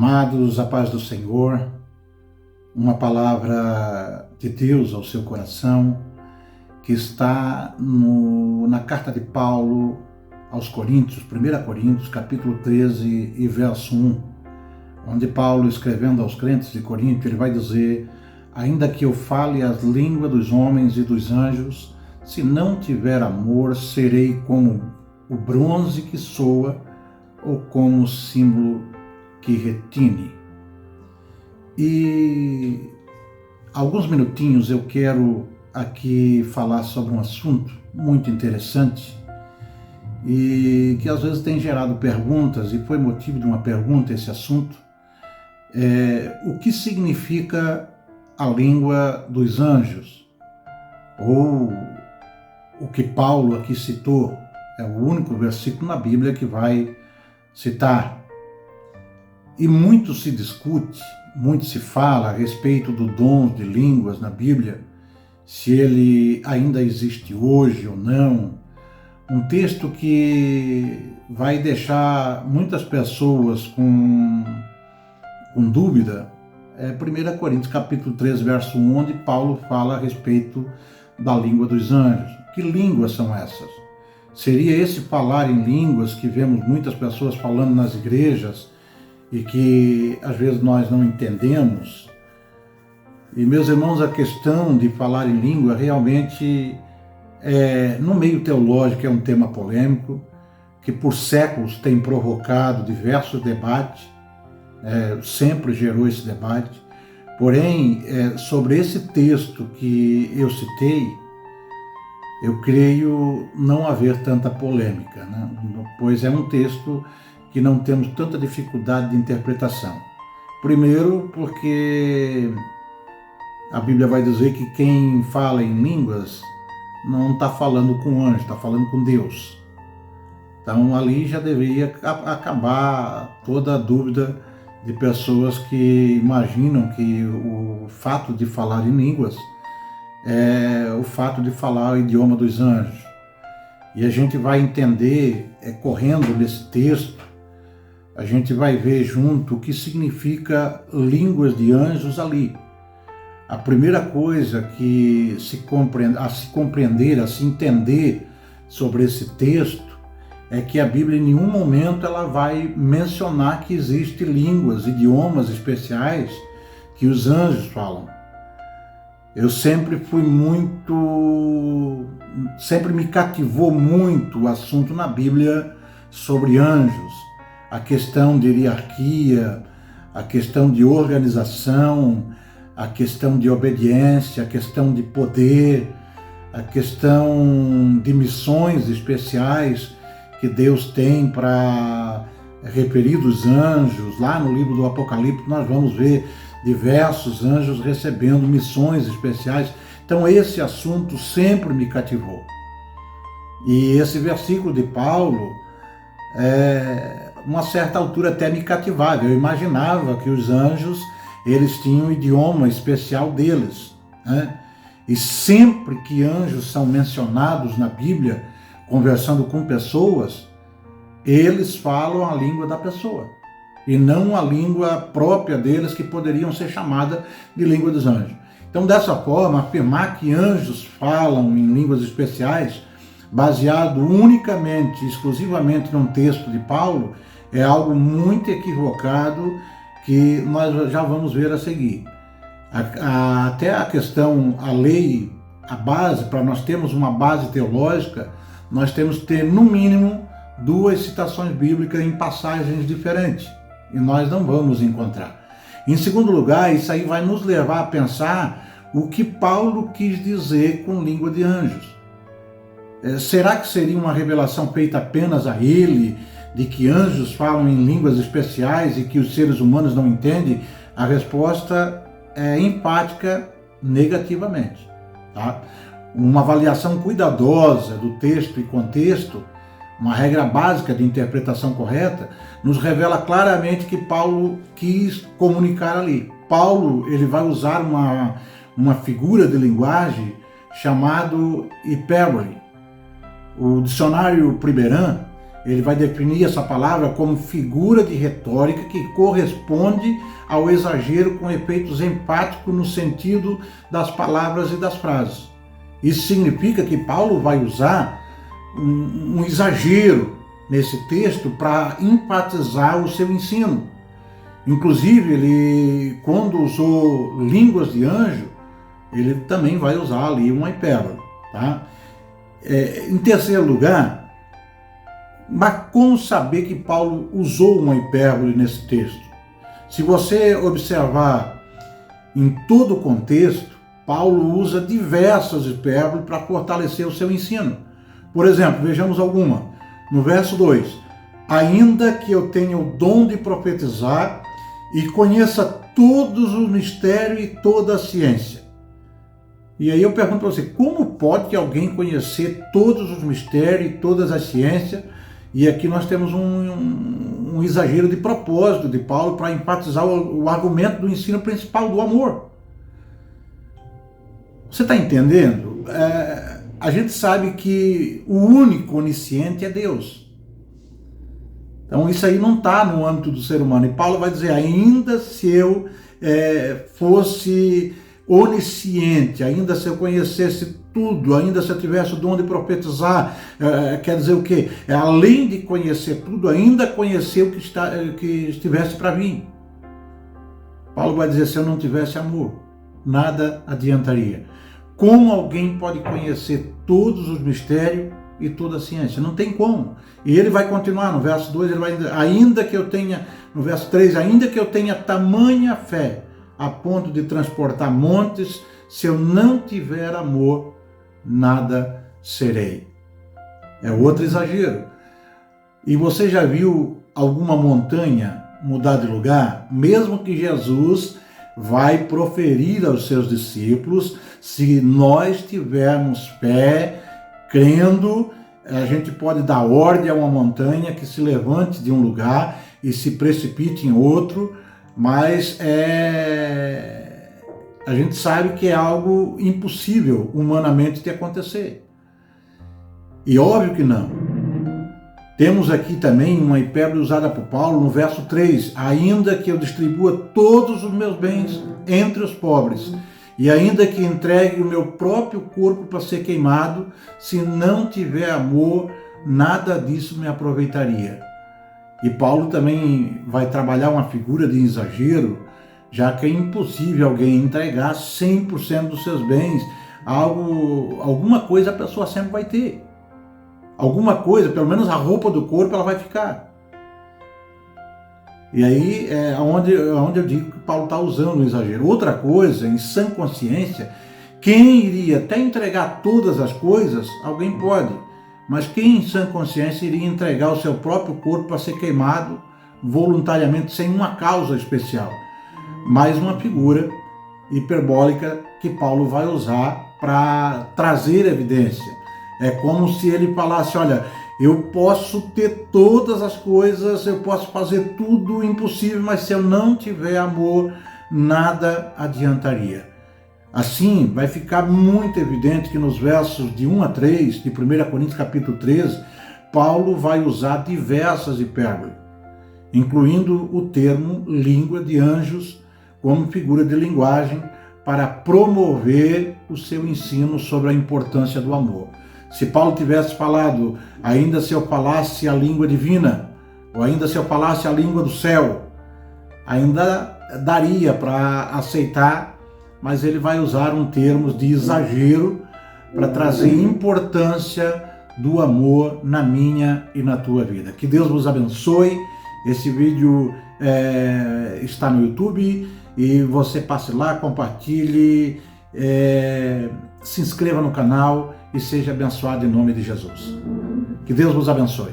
Amados, a paz do Senhor, uma palavra de Deus ao seu coração, que está na carta de Paulo aos Coríntios, 1 Coríntios, capítulo 13 e verso 1, onde Paulo, escrevendo aos crentes de Corinto, ele vai dizer: ainda que eu fale as línguas dos homens e dos anjos, se não tiver amor, serei como o bronze que soa ou como o símbolo que retine. E alguns minutinhos eu quero aqui falar sobre um assunto muito interessante e que às vezes tem gerado perguntas, e foi motivo de uma pergunta esse assunto. O que significa a língua dos anjos? Ou o que Paulo aqui citou, é o único versículo na Bíblia que vai citar. E muito se discute, muito se fala a respeito do dom de línguas na Bíblia, se ele ainda existe hoje ou não. Um texto que vai deixar muitas pessoas com dúvida é 1 Coríntios capítulo 3, verso 1, onde Paulo fala a respeito da língua dos anjos. Que línguas são essas? Seria esse falar em línguas que vemos muitas pessoas falando nas igrejas e que às vezes nós não entendemos? E, meus irmãos, a questão de falar em língua realmente, no meio teológico, é um tema polêmico, que por séculos tem provocado diversos debates, sempre gerou esse debate. Porém, sobre esse texto que eu citei, eu creio não haver tanta polêmica, né? Pois é um texto que não temos tanta dificuldade de interpretação. Primeiro, porque a Bíblia vai dizer que quem fala em línguas não está falando com anjo, está falando com Deus. Então ali já deveria acabar toda a dúvida de pessoas que imaginam que o fato de falar em línguas é o fato de falar o idioma dos anjos. E a gente vai entender, correndo nesse texto, a gente vai ver junto o que significa línguas de anjos ali. A primeira coisa que se compreender, a se entender sobre esse texto, é que a Bíblia em nenhum momento ela vai mencionar que existem línguas, idiomas especiais que os anjos falam. Eu sempre me cativou muito o assunto na Bíblia sobre anjos, a questão de hierarquia, a questão de organização, a questão de obediência, a questão de poder, a questão de missões especiais que Deus tem para referidos anjos. Lá no livro do Apocalipse nós vamos ver diversos anjos recebendo missões especiais. Então esse assunto sempre me cativou. E esse versículo de Paulo, uma certa altura até me cativava. Eu imaginava que os anjos, eles tinham um idioma especial deles, né? E sempre que anjos são mencionados na Bíblia, conversando com pessoas, eles falam a língua da pessoa, e não a língua própria deles, que poderiam ser chamada de língua dos anjos. Então, dessa forma, afirmar que anjos falam em línguas especiais, baseado unicamente, exclusivamente num texto de Paulo, é algo muito equivocado, que nós já vamos ver a seguir. Até a questão, a lei, a base, para nós termos uma base teológica, nós temos que ter, no mínimo, 2 citações bíblicas em passagens diferentes, e nós não vamos encontrar. Em segundo lugar, isso aí vai nos levar a pensar o que Paulo quis dizer com língua de anjos. Será que seria uma revelação feita apenas a ele, de que anjos falam em línguas especiais e que os seres humanos não entendem? A resposta é empática, negativamente, tá? Uma avaliação cuidadosa do texto e contexto, uma regra básica de interpretação correta, nos revela claramente que Paulo quis comunicar ali. Paulo, ele vai usar uma figura de linguagem chamado hipérbole. O dicionário Primeran, Ele vai definir essa palavra como figura de retórica que corresponde ao exagero com efeitos empáticos no sentido das palavras e das frases. Isso significa que Paulo vai usar um exagero nesse texto para enfatizar o seu ensino. Inclusive, ele, quando usou línguas de anjo, ele também vai usar ali uma hipérbole. Tá? Em terceiro lugar, mas como saber que Paulo usou uma hipérbole nesse texto? Se você observar em todo o contexto, Paulo usa diversas hipérboles para fortalecer o seu ensino. Por exemplo, vejamos alguma. No verso 2, ainda que eu tenha o dom de profetizar e conheça todos os mistérios e toda a ciência. E aí eu pergunto para você, como pode alguém conhecer todos os mistérios e todas as ciências? E aqui nós temos um exagero de propósito de Paulo para enfatizar o argumento do ensino principal do amor. Você está entendendo? A gente sabe que o único onisciente é Deus. Então isso aí não está no âmbito do ser humano. E Paulo vai dizer, ainda se eu fosse onisciente, ainda se eu conhecesse tudo, ainda se eu tivesse o dom de profetizar, quer dizer o quê? Além de conhecer tudo, ainda conhecer o que estivesse para vir. Paulo vai dizer, se eu não tivesse amor, nada adiantaria. Como alguém pode conhecer todos os mistérios e toda a ciência? Não tem como. E ele vai continuar, no verso 2, ele vai dizer, ainda que eu tenha, no verso 3, ainda que eu tenha tamanha fé, a ponto de transportar montes, se eu não tiver amor, nada serei. É outro exagero. E você já viu alguma montanha mudar de lugar? Mesmo que Jesus vai proferir aos seus discípulos, se nós tivermos fé, crendo, a gente pode dar ordem a uma montanha que se levante de um lugar e se precipite em outro, mas a gente sabe que é algo impossível humanamente de acontecer. E óbvio que não. Temos aqui também uma hipérbole usada por Paulo no verso 3, ainda que eu distribua todos os meus bens entre os pobres, e ainda que entregue o meu próprio corpo para ser queimado, se não tiver amor, nada disso me aproveitaria. E Paulo também vai trabalhar uma figura de exagero, já que é impossível alguém entregar 100% dos seus bens. Alguma coisa a pessoa sempre vai ter. Alguma coisa, pelo menos a roupa do corpo, ela vai ficar. E aí é onde eu digo que Paulo está usando o exagero. Outra coisa, em sã consciência, quem iria até entregar todas as coisas, alguém pode. Mas quem em sã consciência iria entregar o seu próprio corpo para ser queimado voluntariamente, sem uma causa especial? Mais uma figura hiperbólica que Paulo vai usar para trazer evidência. É como se ele falasse, olha, eu posso ter todas as coisas, eu posso fazer tudo impossível, mas se eu não tiver amor, nada adiantaria. Assim, vai ficar muito evidente que nos versos de 1 a 3, de 1 Coríntios capítulo 13, Paulo vai usar diversas hipérboles, incluindo o termo língua de anjos como figura de linguagem para promover o seu ensino sobre a importância do amor. Se Paulo tivesse falado, ainda se eu falasse a língua divina, ou ainda se eu falasse a língua do céu, ainda daria para aceitar, mas ele vai usar um termo de exagero para trazer importância do amor na minha e na tua vida. Que Deus vos abençoe. Esse vídeo está no YouTube e você passe lá, compartilhe, se inscreva no canal e seja abençoado em nome de Jesus. Que Deus vos abençoe.